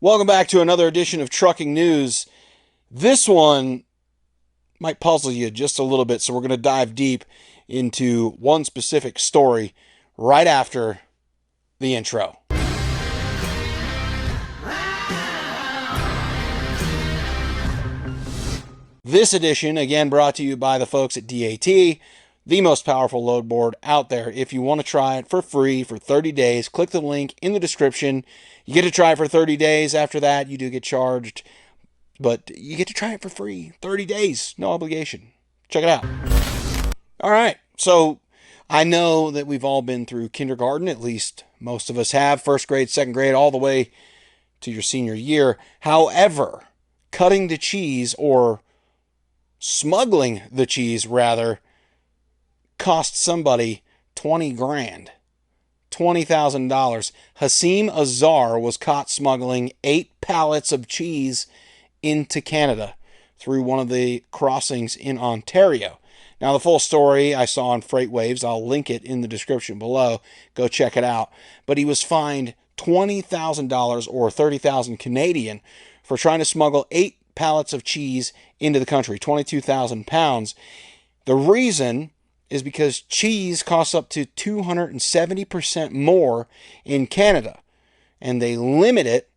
Welcome back to another edition of Trucking News. This one might puzzle you just a little bit, so we're going to dive deep into one specific story right after the intro. This edition, again, brought to you by the folks at DAT, the most powerful load board out there. If you want to try it for free for 30 days, click the link in the description. You get to try it for 30 days. After that, you do get charged, but you get to try it for free. 30 days, no obligation. Check it out. All right, so I know that we've all been through kindergarten, at least most of us have, first grade, second grade, all the way to your senior year. However, cutting the cheese, or smuggling the cheese rather, cost somebody 20 grand. $20,000. Hasim Azar was caught smuggling 8 pallets of cheese into Canada through one of the crossings in Ontario. Now, the full story I saw on FreightWaves. I'll link it in the description below. Go check it out. But he was fined $20,000 or 30,000 Canadian for trying to smuggle 8 pallets of cheese into the country, 22,000 pounds. The reason is because cheese costs up to 270% more in Canada, and they limit it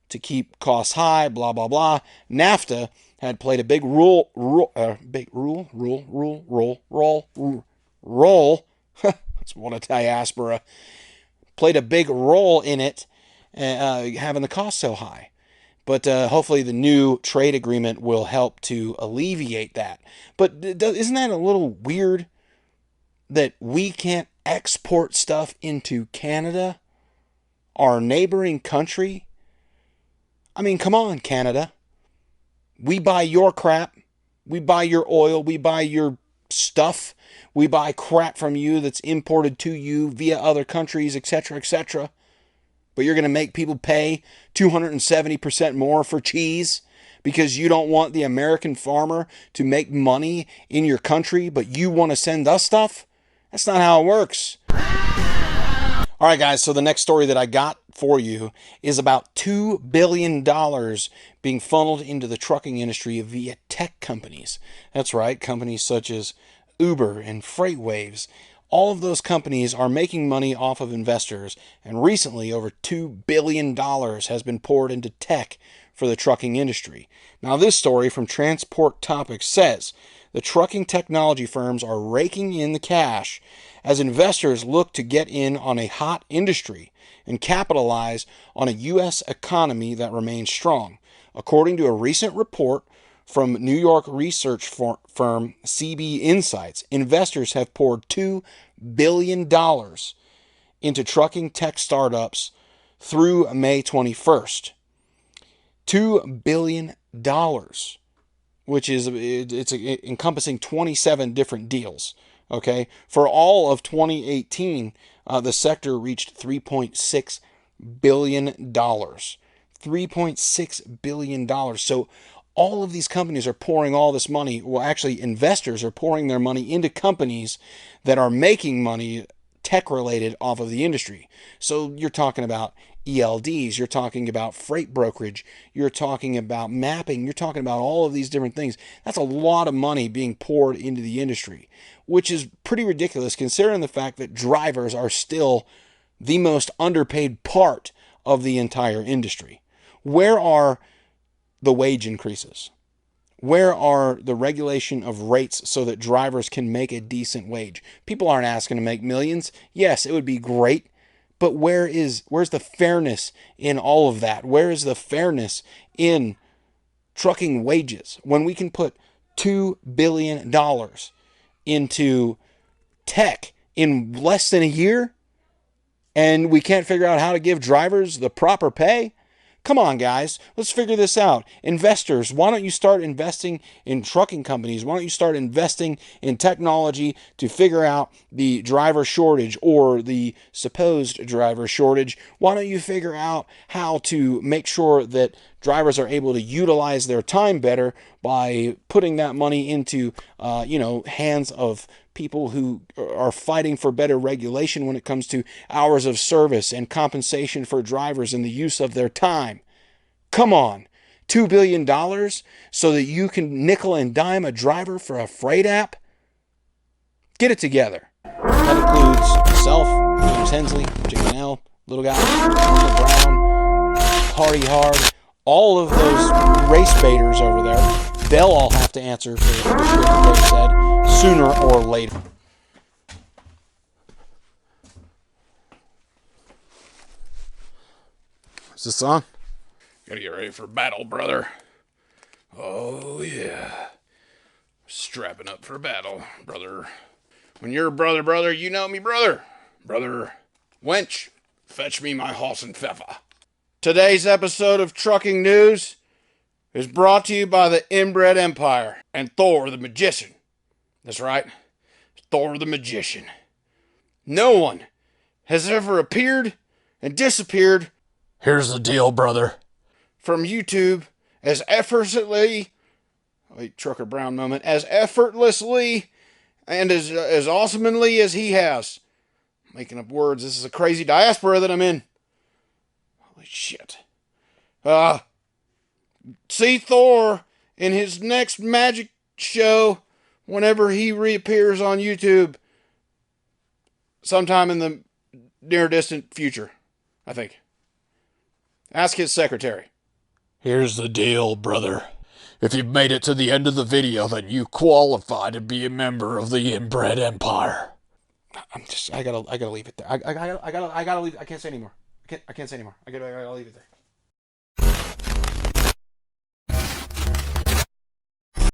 to keep costs high, blah, blah, blah. NAFTA had played a big role. That's what a diaspora. Played a big role in it, having the cost so high. But hopefully the new trade agreement will help to alleviate that. But isn't that a little weird that we can't export stuff into Canada, our neighboring country? I mean, come on, Canada. We buy your crap. We buy your oil. We buy your stuff. We buy crap from you that's imported to you via other countries, etc., etc. But you're going to make people pay 270% more for cheese because you don't want the American farmer to make money in your country, but you want to send us stuff? That's not how it works. All right, guys, so the next story that I got for you is about $2 billion being funneled into the trucking industry via tech companies. That's right, companies such as Uber and FreightWaves. All of those companies are making money off of investors, and recently over $2 billion has been poured into tech for the trucking industry. Now, this story from Transport Topics says the trucking technology firms are raking in the cash as investors look to get in on a hot industry and capitalize on a U.S. economy that remains strong. According to a recent report from New York research firm CB Insights, investors have poured $2 billion into trucking tech startups through May 21st. $2 billion, which is it's encompassing 27 different deals. Okay, for all of 2018, the sector reached $3.6 billion. $3.6 billion. So all of these companies are pouring all this money. Well, actually, investors are pouring their money into companies that are making money tech-related off of the industry. So you're talking about ELDs, you're talking about freight brokerage, you're talking about mapping, you're talking about all of these different things. That's a lot of money being poured into the industry, which is pretty ridiculous considering the fact that drivers are still the most underpaid part of the entire industry. Where are the wage increases? Where are the regulation of rates so that drivers can make a decent wage? People aren't asking to make millions. Yes, it would be great, but where's the fairness in all of that? Where is the fairness in trucking wages when we can put $2 billion into tech in less than a year and we can't figure out how to give drivers the proper pay? Come on, guys, let's figure this out. Investors, why don't you start investing in trucking companies? Why don't you start investing in technology to figure out the driver shortage or the supposed driver shortage? Why don't you figure out how to make sure that drivers are able to utilize their time better by putting that money into, hands of people who are fighting for better regulation when it comes to hours of service and compensation for drivers and the use of their time. Come on. $2 billion so that you can nickel and dime a driver for a freight app? Get it together. That includes myself, James Hensley, JNL, Little Guy, Michael Brown, Hardy Hard, all of those race baiters over there. They'll all have to answer for the shit that they said sooner or later. What's this song? Gotta get ready for battle, brother. Oh, yeah. Strapping up for battle, brother. When you're brother, you know me, brother. Brother, wench, fetch me my hoss and pfeffer. Today's episode of Trucking News is brought to you by the Inbred Empire and Thor the Magician. That's right, Thor the Magician. No one has ever appeared and disappeared. Here's the deal, brother. From YouTube as effortlessly, Trucker Brown moment, as effortlessly and as awesomely as he has. Making up words. This is a crazy diaspora that I'm in. Holy shit. See Thor in his next magic show whenever he reappears on YouTube. Sometime in the near distant future, I think. Ask his secretary. Here's the deal, brother. If you've made it to the end of the video, then you qualify to be a member of the Inbred Empire. I gotta leave it there. I gotta leave. I can't say anymore. I can't say anymore. I gotta leave it there.